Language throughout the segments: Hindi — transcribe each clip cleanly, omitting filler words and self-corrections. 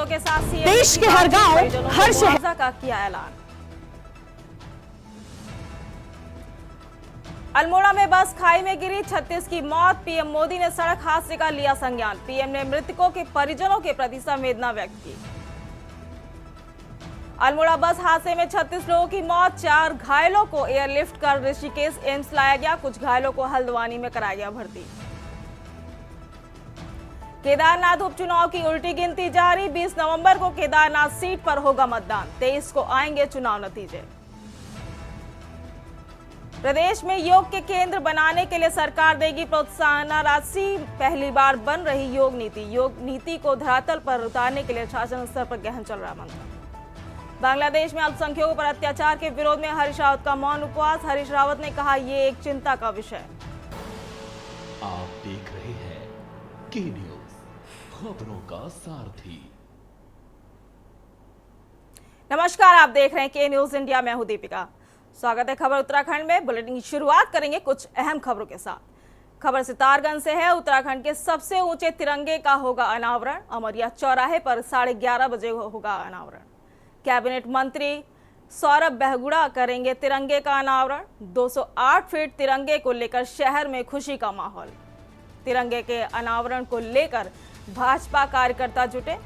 शब्दों के साथ सीएम देश के हर गांव, हर शहर मुआवजा का किया ऐलान। अल्मोड़ा में बस खाई में गिरी, 36 की मौत। पीएम मोदी ने सड़क हादसे का लिया संज्ञान। पीएम ने मृतकों के परिजनों के प्रति संवेदना व्यक्त की। अल्मोड़ा बस हादसे में 36 लोगों की मौत, 4 घायलों को एयरलिफ्ट कर ऋषिकेश एम्स लाया गया। कुछ घायलों को हल्द्वानी में कराया गया भर्ती। केदारनाथ उपचुनाव की उल्टी गिनती जारी, 20 नवंबर को केदारनाथ सीट पर होगा मतदान, 23 को आएंगे चुनाव नतीजे। प्रदेश में योग के केंद्र बनाने के लिए सरकार देगी प्रोत्साहन राशि, पहली बार बन रही योग नीति। योग नीति को धरातल पर उतारने के लिए शासन स्तर पर गहन चल रहा मंथन। बांग्लादेश में अल्पसंख्यकों पर अत्याचार के विरोध में हरीश रावत का मौन उपवास। हरीश रावत ने कहा, ये एक चिंता का विषय। आप देख रहे हैं के न्यूज, खबरों का सारथी। नमस्कार, आप देख रहे हैं के न्यूज इंडिया, मैं हूं दीपिका। स्वागत है खबर उत्तराखंड में। बुलेटिन की शुरुआत करेंगे कुछ अहम खबरों के साथ। खबर सितारगंज से है। उत्तराखंड के सबसे ऊंचे तिरंगे का होगा अनावरण। अमरिया चौराहे पर 11:30 बजे होगा अनावरण। कैबिनेट मंत्री सौरभ बहुगुणा करेंगे तिरंगे का अनावरण। 208 फीट तिरंगे को लेकर शहर में खुशी का माहौल। तिरंगे के अनावरण को लेकर भाजपा कार्यकर्ता जुटे।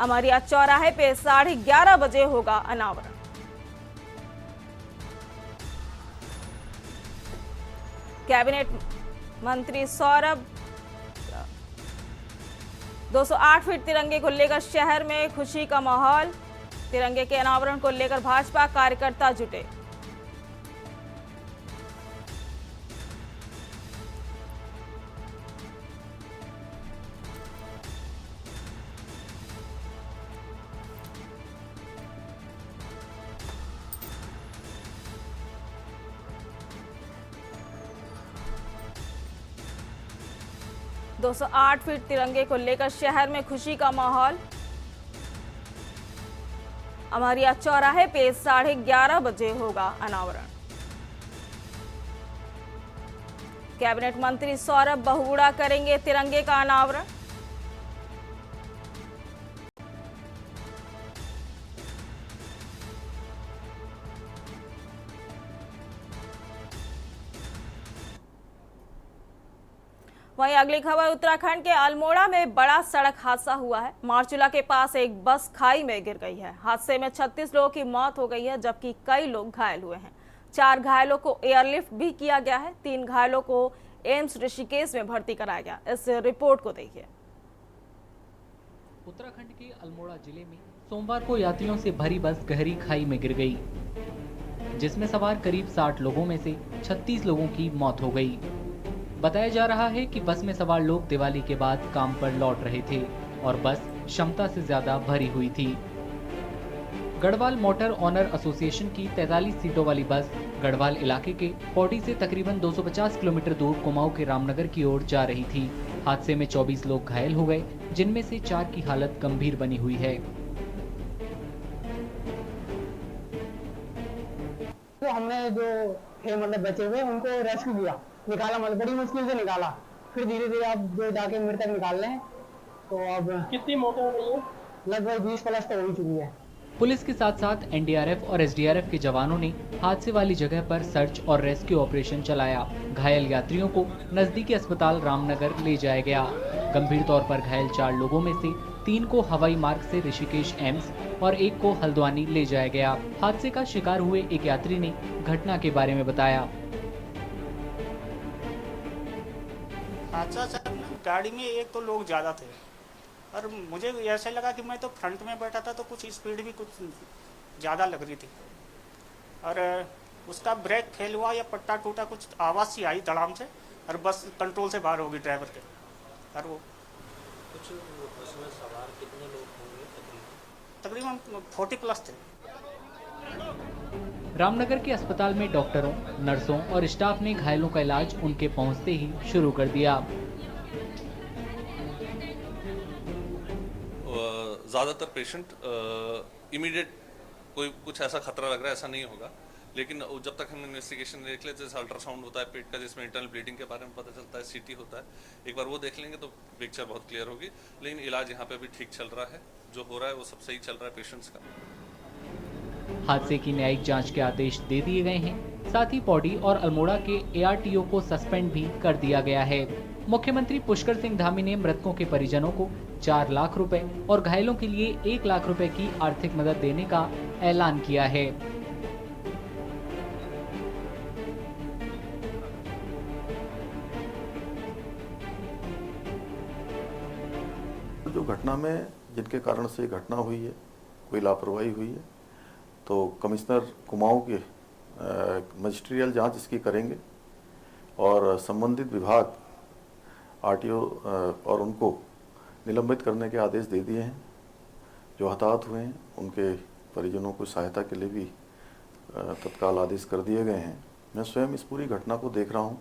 अमरिया चौराहे पे 11:30 बजे होगा अनावरण। कैबिनेट मंत्री सौरभ 208 फीट तिरंगे को लेकर शहर में खुशी का माहौल। तिरंगे के अनावरण को लेकर भाजपा कार्यकर्ता जुटे। दो 208 फीट तिरंगे को लेकर शहर में खुशी का माहौल। अमरिया चौराहे पे 11:30 बजे होगा अनावरण। कैबिनेट मंत्री सौरभ बहुगुणा करेंगे तिरंगे का अनावरण। वहीं अगली खबर उत्तराखंड के अल्मोड़ा में बड़ा सड़क हादसा हुआ है। मारचूला के पास एक बस खाई में गिर गई है। हादसे में 36 लोगों की मौत हो गई है, जबकि कई लोग घायल हुए हैं। 4 घायलों को एयरलिफ्ट भी किया गया है। 3 घायलों को एम्स ऋषिकेश में भर्ती कराया गया। इस रिपोर्ट को देखिए। उत्तराखंड के अल्मोड़ा जिले में सोमवार को यात्रियों से भरी बस गहरी खाई में गिर गई, जिसमें सवार करीब 60 लोगों में से 36 लोगों की मौत हो गई। बताया जा रहा है कि बस में सवार लोग दिवाली के बाद काम पर लौट रहे थे और बस क्षमता से ज्यादा भरी हुई थी। गढ़वाल मोटर ऑनर एसोसिएशन की 43 सीटों वाली बस गढ़वाल इलाके के पौड़ी से तकरीबन 250 किलोमीटर दूर कुमाऊं के रामनगर की ओर जा रही थी। हादसे में 24 लोग घायल हो गए, जिनमें से 4 की हालत गंभीर बनी हुई है। तो हमने जो थे मतलब बचे हुए उनको रेस्क्यू किया, निकाला, मतलब बड़ी मुश्किल से निकाला। फिर धीरे धीरे अब जो जाके मृतक निकाल रहे हैं। तो अब कितनी मौतें हो गई है? लगभग 20 प्लस तो हो ही चुकी है। पुलिस के साथ साथ एनडीआरएफ और एसडीआरएफ के जवानों ने हादसे वाली जगह पर सर्च और रेस्क्यू ऑपरेशन चलाया। घायल यात्रियों को नजदीकी अस्पताल रामनगर ले जाया गया। गंभीर तौर पर घायल 4 लोगों में से 3 को हवाई मार्ग से ऋषिकेश एम्स और 1 को हल्द्वानी ले जाया गया। हादसे का शिकार हुए एक यात्री ने घटना के बारे में बताया। हादसा सर, गाड़ी में एक तो लोग ज़्यादा थे और मुझे ऐसे लगा कि मैं तो फ्रंट में बैठा था, तो कुछ स्पीड भी कुछ ज़्यादा लग रही थी और उसका ब्रेक फेल हुआ या पट्टा टूटा, कुछ आवाज़ सी आई धड़ाम से और बस कंट्रोल से बाहर हो गई ड्राइवर के। और वो कुछ उसमें सवार कितने लोग होंगे? तकरीबन 40 प्लस थे। रामनगर के अस्पताल में डॉक्टरों, नर्सों और स्टाफ ने घायलों का इलाज उनके पहुंचते ही शुरू कर दिया। ज़्यादातर पेशेंट इमीडिएट कोई कुछ ऐसा खतरा लग रहा है ऐसा नहीं होगा, लेकिन जब तक हम इन्वेस्टिगेशन देख लेते, जैसे अल्ट्रासाउंड होता है पेट का जिसमें इंटरनल ब्लीडिंग के बारे में पता चलता है, सीटी होता है, एक बार वो देख लेंगे तो पिक्चर बहुत क्लियर होगी। लेकिन इलाज यहाँ पे भी ठीक चल रहा है, जो हो रहा है वो सब सही चल रहा है पेशेंट्स का। हादसे की न्यायिक जांच के आदेश दे दिए गए हैं। साथ ही पौड़ी और अल्मोड़ा के ARTO को सस्पेंड भी कर दिया गया है। मुख्यमंत्री पुष्कर सिंह धामी ने मृतकों के परिजनों को 4 लाख रुपए और घायलों के लिए 1 लाख रुपए की आर्थिक मदद देने का ऐलान किया है। जो घटना में जिनके कारण से ये घटना हुई है, कोई लापरवाही हुई है, तो कमिश्नर कुमाऊं के मजिस्ट्रियल जांच इसकी करेंगे और संबंधित विभाग RTO और उनको निलंबित करने के आदेश दे दिए हैं। जो हताहत हुए हैं उनके परिजनों को सहायता के लिए भी तत्काल आदेश कर दिए गए हैं। मैं स्वयं इस पूरी घटना को देख रहा हूँ।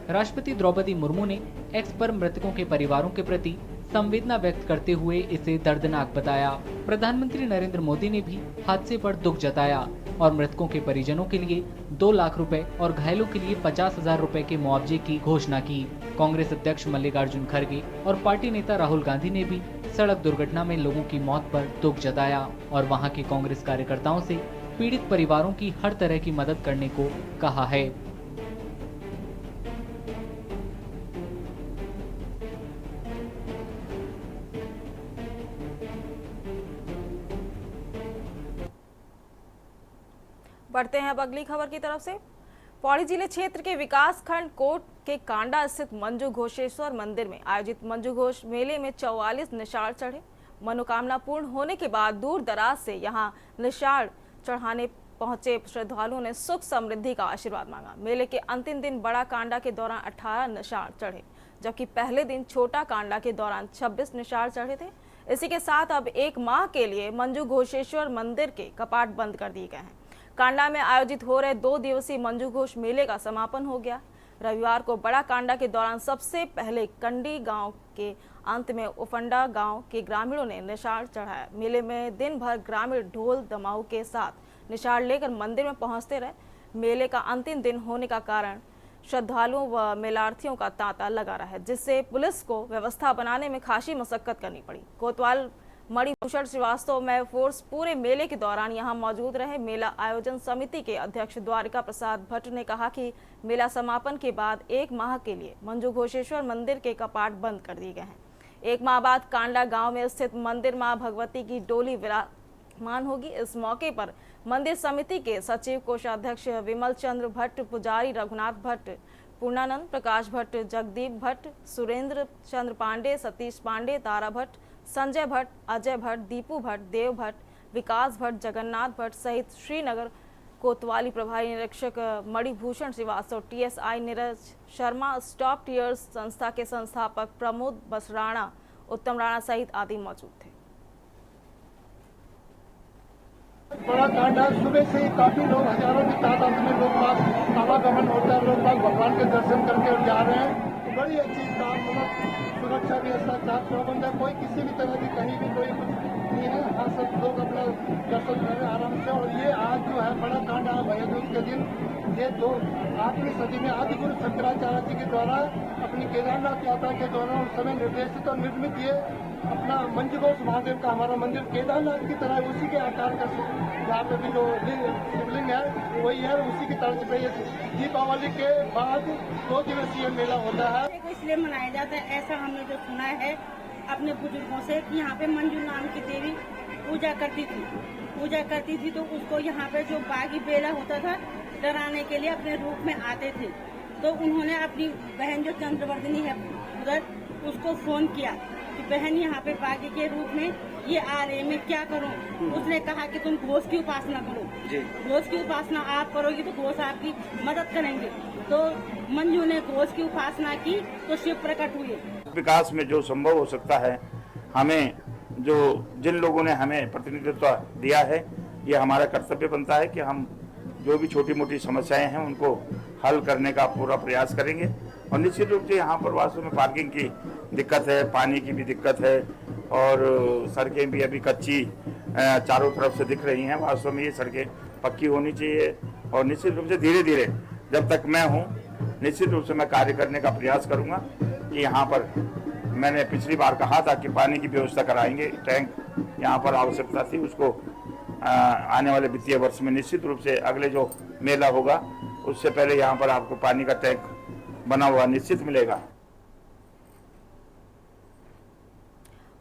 राष्ट्रपति द्रौपदी मुर्मू ने एक्स पर मृतकों के परिवारों के प्रति संवेदना व्यक्त करते हुए इसे दर्दनाक बताया। प्रधानमंत्री नरेंद्र मोदी ने भी हादसे पर दुख जताया और मृतकों के परिजनों के लिए 2 लाख रुपए और घायलों के लिए 50,000 रुपए के मुआवजे की घोषणा की। कांग्रेस अध्यक्ष मल्लिकार्जुन खड़गे और पार्टी नेता राहुल गांधी ने भी सड़क दुर्घटना में लोगों की मौत पर दुख जताया और वहां के कांग्रेस कार्यकर्ताओं से पीड़ित परिवारों की हर तरह की मदद करने को कहा है। बढ़ते हैं अब अगली खबर की तरफ से। पौड़ी जिले क्षेत्र के विकास खंड कोट के कांडा स्थित मंजू घोषेश्वर मंदिर में आयोजित मंजू घोष मेले में 44 निशाल चढ़े। मनोकामना पूर्ण होने के बाद दूर दराज से यहां निशाल चढ़ाने पहुंचे श्रद्धालुओं ने सुख समृद्धि का आशीर्वाद मांगा। मेले के अंतिम दिन बड़ा कांडा के दौरान 18 निशाल चढ़े, जबकि पहले दिन छोटा कांडा के दौरान 26 निशाल चढ़े थे। इसी के साथ अब 1 माह के लिए मंजू घोषेश्वर मंदिर के कपाट बंद कर दिए गए हैं। कांडा में आयोजित हो रहे 2 दिवसीय मंजू घोष मेले का समापन हो गया। रविवार को बड़ा कांडा के दौरान सबसे पहले कंडी गांव के अंत में उफंडा गांव के ग्रामीणों ने निशाल चढ़ाया। मेले में दिन भर ग्रामीण ढोल दमाऊ के साथ निशाल लेकर मंदिर में पहुंचते रहे। मेले का अंतिम दिन होने का कारण श्रद्धालुओं व मेलार्थियों का तांता लगा रहा है, जिससे पुलिस को व्यवस्था बनाने में खासी मशक्कत करनी पड़ी। कोतवाल मणिभूषण श्रीवास्तव में फोर्स पूरे मेले के दौरान यहां मौजूद रहे। मेला आयोजन समिति के अध्यक्ष द्वारिका प्रसाद भट्ट ने कहा कि मेला समापन के बाद 1 माह के लिए मंजू घोषेश्वर मंदिर के कपाट बंद कर दिए गए हैं। 1 माह बाद कांडा गांव में स्थित मंदिर मां भगवती की डोली विराजमान होगी। इस मौके पर मंदिर समिति के सचिव कोषाध्यक्ष विमल चंद्र भट्ट, पुजारी रघुनाथ भट्ट, पूर्णानंद प्रकाश भट्ट, जगदीप भट्ट, सुरेंद्र चंद्र पांडे, सतीश पांडे, तारा भट्ट, संजय भट्ट, अजय भट्ट, दीपू भट्ट, देव भट्ट, विकास भट्ट, जगन्नाथ भट्ट सहित श्रीनगर कोतवाली प्रभारी निरीक्षक Manibhushan Srivastava, TSI Neeraj Sharma, stop tears संस्था के संस्थापक प्रमोद बसराणा, उत्तम राणा सहित आदि मौजूद थे। बड़ा कांडा सुबह से काफी लोग, हजारों की तादाद में लोग आवागमन होता है। लोग भगवान के दर्शन करके जा रहे हैं। तो बड़ी अच्छी सुरक्षा व्यवस्था, चाक प्रबंध है, कोई किसी भी तरह की कहीं भी कोई कुछ नहीं है। हाँ, सब लोग अपना दर्शन कर रहे हैं आराम से। और ये आज जो है बड़ा कांडा भैया के दिन, ये 8वीं सदी में आदि गुरु शंकराचार्य जी के द्वारा अपनी केदारनाथ यात्रा के दौरान उस समय निर्देशित और निर्मित ये अपना मंजू घोष महादेव का हमारा मंदिर केदारनाथ की तरह उसी के आकार का यहाँ पे भी जो शिवलिंग है वही है, उसी की तर्ज पे ये दीपावली के बाद 2 दिवसीय मेला होता है। इसलिए मनाया जाता है, ऐसा हमने जो सुना है अपने बुजुर्गों से कि यहाँ पे मंजू नाम की देवी पूजा करती थी तो उसको यहाँ पे जो बागी बेला होता था डराने के लिए अपने रूप में आते थे। तो उन्होंने अपनी बहन जो चंद्रवर्धिनी है उधर, उसको फोन किया कि बहन यहाँ पे बागी के रूप में ये आ रहे, मैं क्या करूँ। उसने कहा कि तुम घोष की उपासना करो। घोष की उपासना आप करोगी तो घोष आपकी मदद करेंगे। तो मंजू ने घोष की उपासना की तो शिव प्रकट हुए। विकास में जो संभव हो सकता है, हमें जो जिन लोगों ने हमें प्रतिनिधित्व दिया है, ये हमारा कर्तव्य बनता है कि हम जो भी छोटी मोटी समस्याएं हैं उनको हल करने का पूरा प्रयास करेंगे। और निश्चित रूप से यहाँ पर वास्तव में पार्किंग की दिक्कत है, पानी की भी दिक्कत है और सड़कें भी अभी कच्ची चारों तरफ से दिख रही हैं। वास्तव में ये सड़कें पक्की होनी चाहिए और निश्चित रूप से धीरे धीरे जब तक मैं हूँ निश्चित रूप से मैं कार्य करने का प्रयास करूँगा कि यहाँ पर मैंने पिछली बार कहा था कि पानी की व्यवस्था कराएंगे, टैंक यहाँ पर आवश्यकता थी, उसको आने वाले वित्तीय वर्ष में निश्चित रूप से अगले जो मेला होगा उससे पहले यहाँ पर आपको पानी का टैंक बना हुआ निश्चित मिलेगा।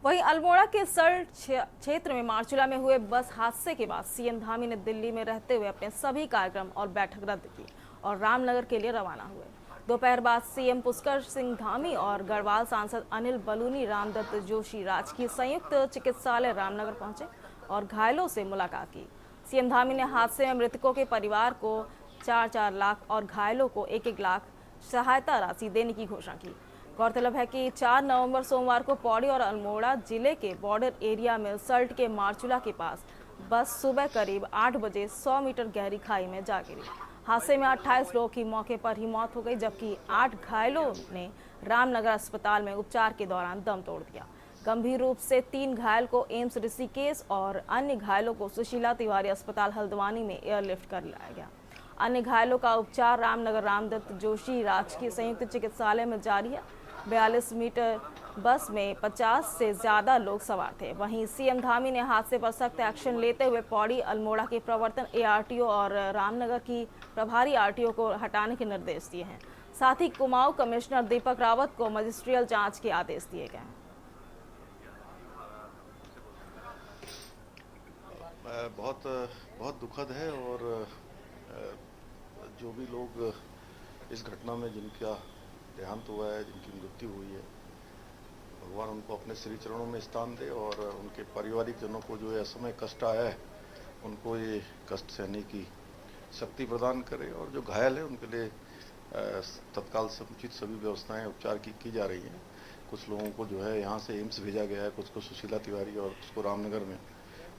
वहीं अल्मोड़ा के सल्ट क्षेत्र में मार्चुला में हुए बस हादसे के बाद सीएम धामी ने दिल्ली में रहते हुए अपने सभी कार्यक्रम और बैठक रद्द की और रामनगर के लिए रवाना हुए। दोपहर बाद सीएम पुष्कर सिंह धामी और गढ़वाल सांसद अनिल बलूनी रामदत्त जोशी राजकीय संयुक्त चिकित्सालय रामनगर पहुंचे और घायलों से मुलाकात की। सीएम धामी ने हादसे में मृतकों के परिवार को 4-4 लाख और घायलों को 1-1 लाख सहायता राशि देने की घोषणा की। गौरतलब है कि 4 नवंबर सोमवार को पौड़ी और अल्मोड़ा जिले के बॉर्डर एरिया में सल्ट के मार्चुला के पास बस सुबह करीब 8 बजे 100 मीटर गहरी खाई में जा गिरी। हादसे में 28 लोगों की मौके पर ही मौत हो गई, जबकि 8 घायलों ने रामनगर अस्पताल में उपचार के दौरान दम तोड़ दिया। गंभीर रूप से 3 घायल को एम्स ऋषिकेश और अन्य घायलों को सुशीला तिवारी अस्पताल हल्द्वानी में एयरलिफ्ट कर लाया गया। अन्य घायलों का उपचार रामनगर रामदत्त जोशी राजकीय संयुक्त चिकित्सालय में जारी है। 42 मीटर बस में 50 से ज्यादा लोग सवार थे। वहीं सीएम धामी ने हादसे पर सख्त एक्शन लेते हुए पौड़ी अल्मोड़ा के प्रवर्तन एआरटीओ और रामनगर की प्रभारी आरटीओ को हटाने के निर्देश दिए हैं। साथ ही कुमाऊं कमिश्नर दीपक रावत को मजिस्ट्रियल जांच के आदेश दिए गए हैं। बहुत दुखद है और जो भी लोग इस घटना में जिनका देहांत हुआ है, जिनकी मृत्यु हुई है, भगवान उनको अपने श्री चरणों में स्थान दे और उनके पारिवारिक जनों को जो असमय कष्ट आया है उनको ये कष्ट सहने की शक्ति प्रदान करे और जो घायल है उनके लिए तत्काल समुचित सभी व्यवस्थाएं उपचार की जा रही हैं। कुछ लोगों को जो है यहाँ से एम्स भेजा गया है, कुछ को सुशीला तिवारी और कुछ को रामनगर में,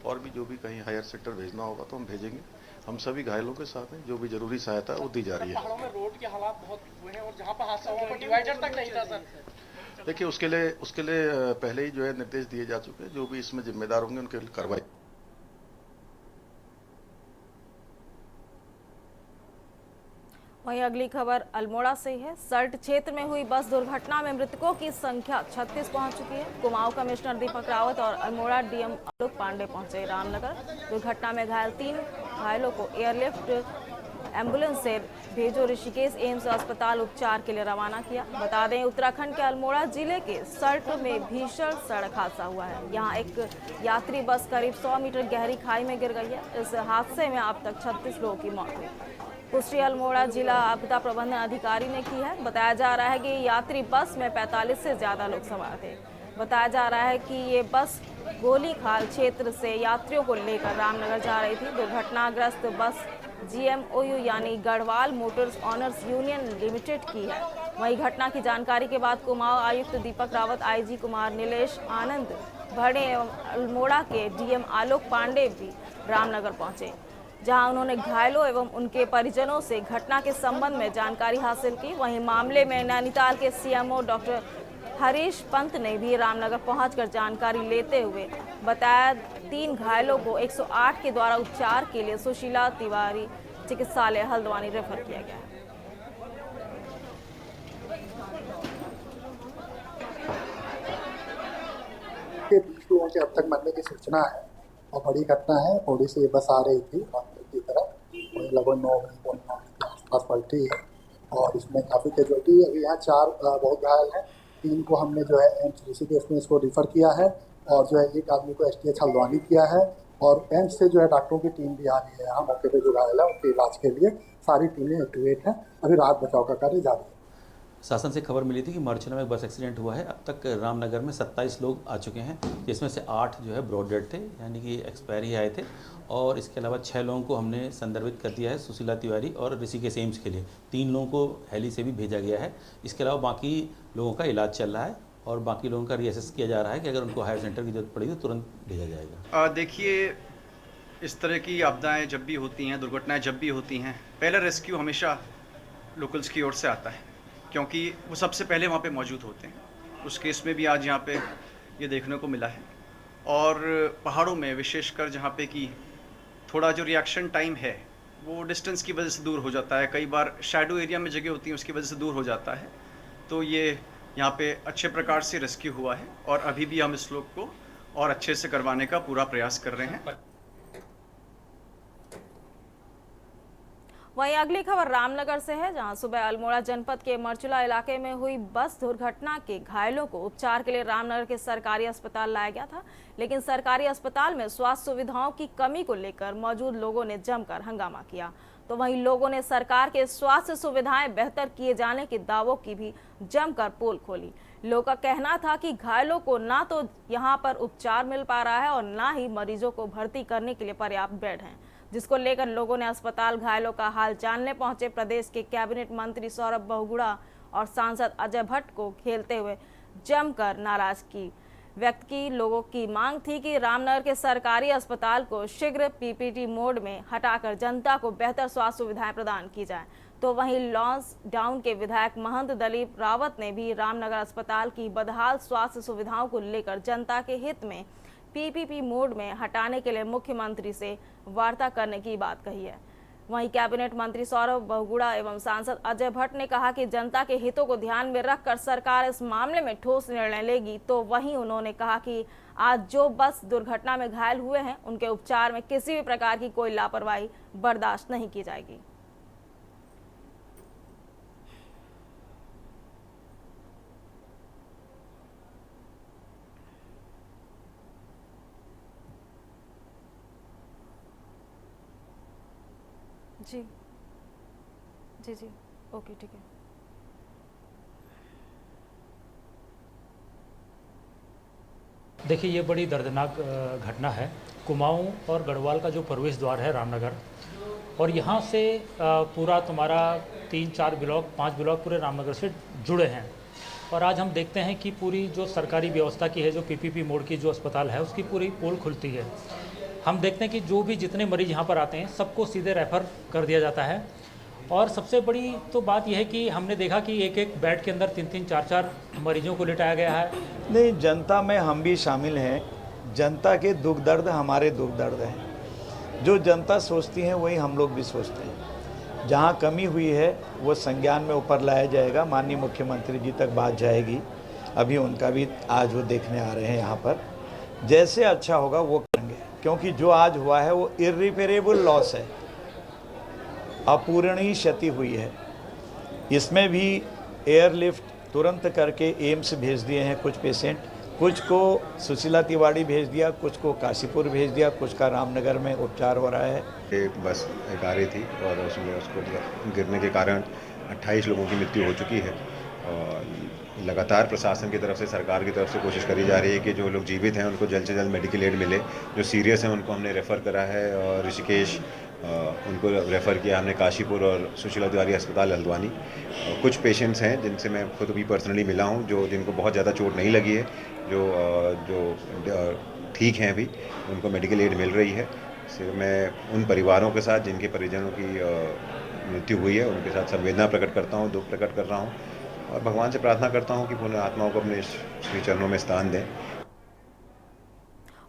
और भी जो भी कहीं हायर सेक्टर भेजना होगा तो हम भेजेंगे। हम सभी घायलों के साथ हैं, जो भी जरूरी सहायता है वो दी जा रही है। पहाड़ों में रोड के हालात बहुत हुए हैं और जहाँ पर हादसा हुआ पर डिवाइडर तक नहीं था सर। देखिए उसके लिए पहले ही जो है निर्देश दिए जा चुके हैं, जो भी इसमें जिम्मेदार होंगे उनके लिए कार्रवाई। वहीं अगली खबर अल्मोड़ा से है। सल्ट क्षेत्र में हुई बस दुर्घटना में मृतकों की संख्या 36 पहुंच चुकी है। कुमाऊं कमिश्नर दीपक रावत और अल्मोड़ा डीएम आलोक पांडे पहुंचे रामनगर। दुर्घटना में घायल 3 घायलों को एयरलिफ्ट एम्बुलेंस से भेजो ऋषिकेश एम्स अस्पताल उपचार के लिए रवाना किया। बता दें उत्तराखंड के अल्मोड़ा जिले के सल्ट में भीषण सड़क हादसा हुआ है। यहाँ एक यात्री बस करीब 100 मीटर गहरी खाई में गिर गई है। इस हादसे में अब तक 36 लोगों की मौत हुई। पुष्टि अल्मोड़ा जिला आपदा प्रबंधन अधिकारी ने की है। बताया जा रहा है कि यात्री बस में 45 से ज्यादा लोग सवार थे। बताया जा रहा है कि ये बस गोलीखाल क्षेत्र से यात्रियों को लेकर रामनगर जा रही थी। दुर्घटनाग्रस्त बस GMOU यानी Garhwal Motors honours union limited की है। वहीं घटना की जानकारी के बाद कुमाऊं आयुक्त दीपक रावत, IG कुमार नीलेश आनंद भड़े एवं अल्मोड़ा के DM आलोक पांडे भी रामनगर पहुंचे, जहां उन्होंने घायलों एवं उनके परिजनों से घटना के संबंध में जानकारी हासिल की। वहीं मामले में नैनीताल के CMO डॉक्टर हरीश पंत ने भी रामनगर पहुंचकर जानकारी लेते हुए बताया 3 घायलों को 108 के द्वारा उपचार के लिए सुशीला तिवारी चिकित्सालय हल्द्वानी रेफर किया गया है। के 20 लोगों के अब तक मरने की सूचना है और बड़ी घटना है। पौड़ी से ये बस आ रही थी की तरफ और लगभग 9 के आसपास पलटी है और इसमें काफ़ी कैजुअलिटी। अभी यहाँ 4 बहुत घायल हैं। 3 को हमने जो है एम्स ऋषिकेश में इसको रिफ़र किया है और जो है 1 आदमी को STH हल्द्वानी किया है और एम्स से जो है डॉक्टरों की टीम भी आ रही है यहाँ मौके पे। जो घायल है उनके इलाज के लिए सारी टीमें एक्टिवेट हैं। अभी राहत बचाव का कार्य जारी है। शासन से खबर मिली थी कि मार्चुला में बस एक्सीडेंट हुआ है। अब तक रामनगर में 27 लोग आ चुके हैं, जिसमें से 8 जो है ब्रॉड डेड थे, यानी कि एक्सपायर ही आए थे। और इसके अलावा 6 लोगों को हमने संदर्भित कर दिया है सुशीला तिवारी और ऋषिकेश एम्स के लिए। 3 लोगों को हेली से भी भेजा गया है। इसके अलावा बाकी लोगों का इलाज चल रहा है और बाकी लोगों का रीअसेस किया जा रहा है कि अगर उनको हायर सेंटर की जरूरत पड़ेगी तो तुरंत भेजा जाएगा। देखिए, इस तरह की आपदाएं जब भी होती हैं, दुर्घटनाएं जब भी होती हैं, पहला रेस्क्यू हमेशा लोकल्स की ओर से आता है, क्योंकि वो सबसे पहले वहाँ पे मौजूद होते हैं। उस केस में भी आज यहाँ पे ये देखने को मिला है। और पहाड़ों में विशेषकर जहाँ पे कि थोड़ा जो रिएक्शन टाइम है वो डिस्टेंस की वजह से दूर हो जाता है, कई बार शैडो एरिया में जगह होती है उसकी वजह से दूर हो जाता है। तो ये यहाँ पे अच्छे प्रकार से रेस्क्यू हुआ है और अभी भी हम इस लोग को और अच्छे से करवाने का पूरा प्रयास कर रहे हैं। वहीं अगली खबर रामनगर से है, जहां सुबह अल्मोड़ा जनपद के मरचुला इलाके में हुई बस दुर्घटना के घायलों को उपचार के लिए रामनगर के सरकारी अस्पताल लाया गया था, लेकिन सरकारी अस्पताल में स्वास्थ्य सुविधाओं की कमी को लेकर मौजूद लोगों ने जमकर हंगामा किया। तो वहीं लोगों ने सरकार के स्वास्थ्य सुविधाएं बेहतर किए जाने के दावों की भी जमकर पोल खोली। लोगों का कहना था कि घायलों को ना तो यहाँ पर उपचार मिल पा रहा है और ना ही मरीजों को भर्ती करने के लिए पर्याप्त बेड हैं, जिसको लेकर लोगों ने अस्पताल घायलों का हाल जानने पहुंचे प्रदेश के कैबिनेट मंत्री सौरभ बहुगुणा और सांसद अजय भट्ट को घेरते हुए जमकर नाराजगी व्यक्त की। लोगों की मांग थी कि रामनगर के सरकारी अस्पताल को शीघ्र पीपीटी मोड में हटाकर जनता को बेहतर स्वास्थ्य सुविधाएं प्रदान की जाए। तो वहीं लॉन्स डाउन के विधायक महंत दलीप रावत ने भी रामनगर अस्पताल की बदहाल स्वास्थ्य सुविधाओं को लेकर जनता के हित में पीपीपी मोड में हटाने के लिए मुख्यमंत्री से वार्ता करने की बात कही है। वहीं कैबिनेट मंत्री सौरभ बहुगुणा एवं सांसद अजय भट्ट ने कहा कि जनता के हितों को ध्यान में रखकर सरकार इस मामले में ठोस निर्णय लेगी। तो वहीं उन्होंने कहा कि आज जो बस दुर्घटना में घायल हुए हैं उनके उपचार में किसी भी प्रकार की कोई लापरवाही बर्दाश्त नहीं की जाएगी। जी जी जी ओके ठीक है। देखिए, ये बड़ी दर्दनाक घटना है। कुमाऊं और गढ़वाल का जो प्रवेश द्वार है रामनगर, और यहाँ से पूरा तुम्हारा 3-4 ब्लॉक 5 ब्लॉक पूरे रामनगर से जुड़े हैं। और आज हम देखते हैं कि पूरी जो सरकारी व्यवस्था की है, जो पीपीपी मोड की जो अस्पताल है, उसकी पूरी पोल खुलती है। हम देखते हैं कि जो भी जितने मरीज यहाँ पर आते हैं सबको सीधे रेफ़र कर दिया जाता है। और सबसे बड़ी तो बात यह है कि हमने देखा कि एक एक बेड के अंदर 3-3 4-4 मरीजों को लिटाया गया है। नहीं, जनता में हम भी शामिल हैं। जनता के दुख दर्द हमारे दुख दर्द हैं। जो जनता सोचती है वही हम लोग भी सोचते हैं। जहाँ कमी हुई है वो संज्ञान में ऊपर लाया जाएगा, माननीय मुख्यमंत्री जी तक बात जाएगी। अभी उनका भी आज वो देखने आ रहे हैं यहाँ पर। जैसे अच्छा होगा वो करेंगे, क्योंकि जो आज हुआ है वो इर्रिपेरेबल लॉस है, अपूरणीय क्षति हुई है। इसमें भी एयरलिफ्ट तुरंत करके एम्स भेज दिए हैं कुछ पेशेंट, कुछ को सुशीला तिवारी भेज दिया, कुछ को काशीपुर भेज दिया, कुछ का रामनगर में उपचार हो रहा है। एक बस एक आ रही थी और उसमें उसको गिरने के कारण 28 लोगों की मृत्यु हो चुकी है। और लगातार प्रशासन की तरफ से, सरकार की तरफ से कोशिश करी जा रही है कि जो लोग जीवित हैं उनको जल्द से जल्द मेडिकल एड मिले। जो सीरियस हैं उनको हमने रेफ़र करा है और ऋषिकेश उनको रेफ़र किया हमने काशीपुर और सुशीला तिवारी अस्पताल हल्द्वानी। कुछ पेशेंट्स हैं जिनसे मैं खुद भी पर्सनली मिला हूं, जो जिनको बहुत ज़्यादा चोट नहीं लगी है, जो ठीक हैं अभी, उनको मेडिकल एड मिल रही है। मैं उन परिवारों के साथ जिनके परिजनों की मृत्यु हुई है उनके साथ संवेदना प्रकट करता हूँ, दुख प्रकट कर रहा हूँ और भगवान से प्रार्थना करता हूँ कि पुण्य आत्माओं को अपने श्री चरणों में स्थान दें।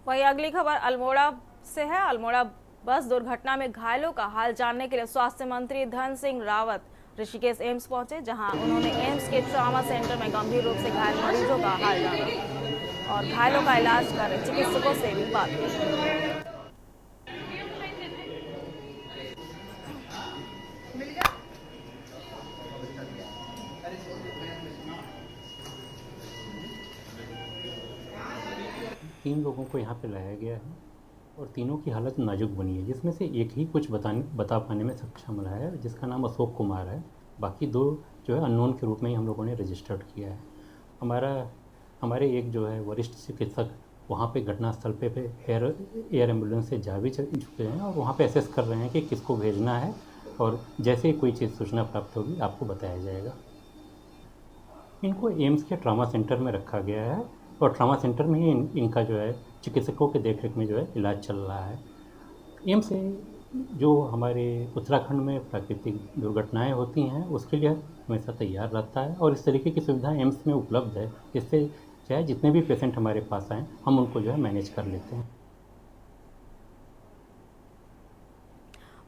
वहीं अगली खबर अल्मोड़ा से है। अल्मोड़ा बस दुर्घटना में घायलों का हाल जानने के लिए स्वास्थ्य मंत्री धन सिंह रावत ऋषिकेश एम्स पहुंचे, जहां उन्होंने एम्स के ट्रॉमा सेंटर में गंभीर रूप से घायल मरीजों का हाल जाना और घायलों का इलाज कर रहे चिकित्सकों से भी बात की। तीन लोगों को यहाँ पे लाया गया है और तीनों की हालत नाजुक बनी है, जिसमें से एक ही कुछ बता पाने में सक्षम रहा है, जिसका नाम अशोक कुमार है। बाकी दो जो है अननोन के रूप में ही हम लोगों ने रजिस्टर्ड किया है। हमारे एक जो है वरिष्ठ चिकित्सक वहाँ पे घटनास्थल पे एयर एम्बुलेंस से जा भी चुके हैं और वहाँ पे असेस कर रहे हैं कि किसको भेजना है, और जैसे ही कोई चीज़ सूचना प्राप्त होगी आपको बताया जाएगा। इनको एम्स के ट्रॉमा सेंटर में रखा गया है और ट्रॉमा सेंटर में ही इनका जो है चिकित्सकों के देखरेख में जो है इलाज चल रहा है। एम्स से जो हमारे उत्तराखंड में प्राकृतिक दुर्घटनाएं होती हैं उसके लिए हमेशा तैयार रहता है और इस तरीके की सुविधा एम्स में उपलब्ध है। इससे चाहे जितने भी पेशेंट हमारे पास आएँ हम उनको जो है मैनेज कर लेते हैं।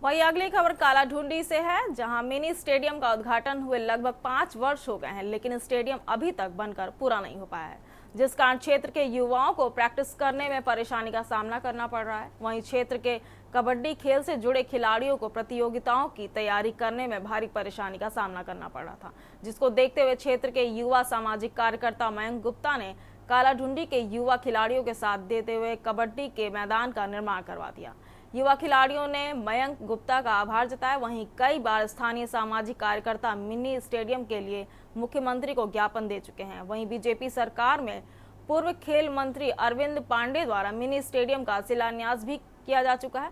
वहीं अगली खबर कालाढूंडी से है, जहां मिनी स्टेडियम का उद्घाटन हुए लगभग 5 वर्ष हो गए हैं, लेकिन स्टेडियम अभी तक बनकर पूरा नहीं हो पाया है, जिस कारण क्षेत्र के युवाओं को प्रैक्टिस करने में परेशानी का सामना करना पड़ रहा है। वहीं क्षेत्र के कबड्डी खेल से जुड़े खिलाड़ियों को प्रतियोगिताओं की तैयारी करने में भारी परेशानी का सामना करना पड़ रहा था, जिसको देखते हुए क्षेत्र के युवा सामाजिक कार्यकर्ता मयंक गुप्ता ने कालाढूंडी के युवा खिलाड़ियों के साथ देते हुए कबड्डी के मैदान का निर्माण करवा दिया। युवा खिलाड़ियों ने मयंक गुप्ता का आभार जताया। वहीं कई बार स्थानीय सामाजिक कार्यकर्ता मिनी स्टेडियम के लिए मुख्यमंत्री को ज्ञापन दे चुके हैं। वहीं बीजेपी सरकार में पूर्व खेल मंत्री अरविंद पांडे द्वारा मिनी स्टेडियम का शिलान्यास भी किया जा चुका है।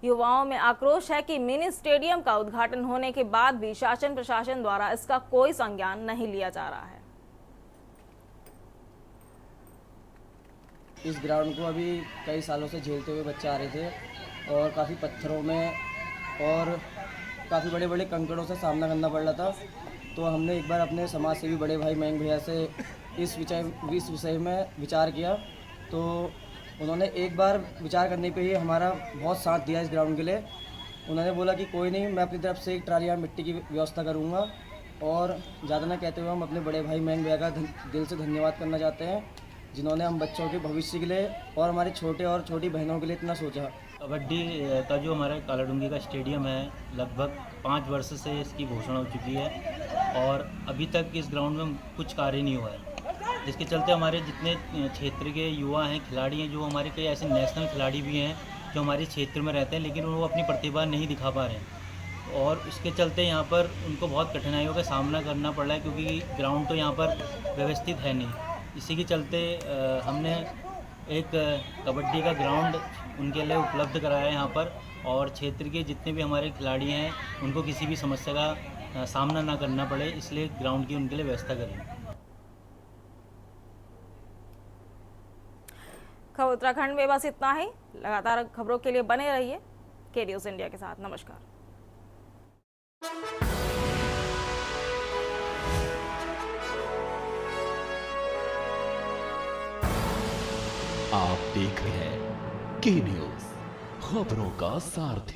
युवाओं में आक्रोश है कि मिनी स्टेडियम का उद्घाटन होने के बाद भी शासन प्रशासन द्वारा इसका कोई संज्ञान नहीं लिया जा रहा है। इस ग्राउंड को अभी कई सालों से झेलते हुए बच्चे आ रहे थे और काफ़ी पत्थरों में और काफ़ी बड़े बड़े कंकड़ों से सामना करना पड़ रहा था। तो हमने एक बार अपने समाज सेवी बड़े भाई मयंक भैया से इस विषय में विचार किया, तो उन्होंने एक बार विचार करने पे ही हमारा बहुत साथ दिया इस ग्राउंड के लिए। उन्होंने बोला कि कोई नहीं, मैं अपनी तरफ से एक ट्राली मिट्टी की व्यवस्था करूँगा। और ज़्यादा ना कहते हुए हम अपने बड़े भाई मयंक भैया का दिल से धन्यवाद करना चाहते हैं, जिन्होंने हम बच्चों के भविष्य के लिए और हमारे छोटे और छोटी बहनों के लिए इतना सोचा। कबड्डी का जो हमारा कालाढूंगी का स्टेडियम है, लगभग 5 वर्ष से इसकी घोषणा हो चुकी है और अभी तक इस ग्राउंड में कुछ कार्य नहीं हुआ है, जिसके चलते हमारे जितने क्षेत्र के युवा हैं, खिलाड़ी हैं, जो हमारे कई ऐसे नेशनल खिलाड़ी भी हैं जो हमारे क्षेत्र में रहते हैं, लेकिन वो अपनी प्रतिभा नहीं दिखा पा रहे हैं और इसके चलते यहाँ पर उनको बहुत कठिनाइयों का सामना करना पड़ रहा है, क्योंकि ग्राउंड तो यहाँ पर व्यवस्थित है नहीं। इसी के चलते हमने एक कबड्डी का ग्राउंड उनके लिए उपलब्ध कराया है यहाँ पर, और क्षेत्र के जितने भी हमारे खिलाड़ी हैं उनको किसी भी समस्या का सामना ना करना पड़े, इसलिए ग्राउंड की उनके लिए व्यवस्था करें। खबर उत्तराखंड में बस इतना ही। लगातार खबरों के लिए बने रहिए के न्यूज़ इंडिया के साथ। नमस्कार। आप देख रहे हैं के न्यूज़, खबरों का सारथी।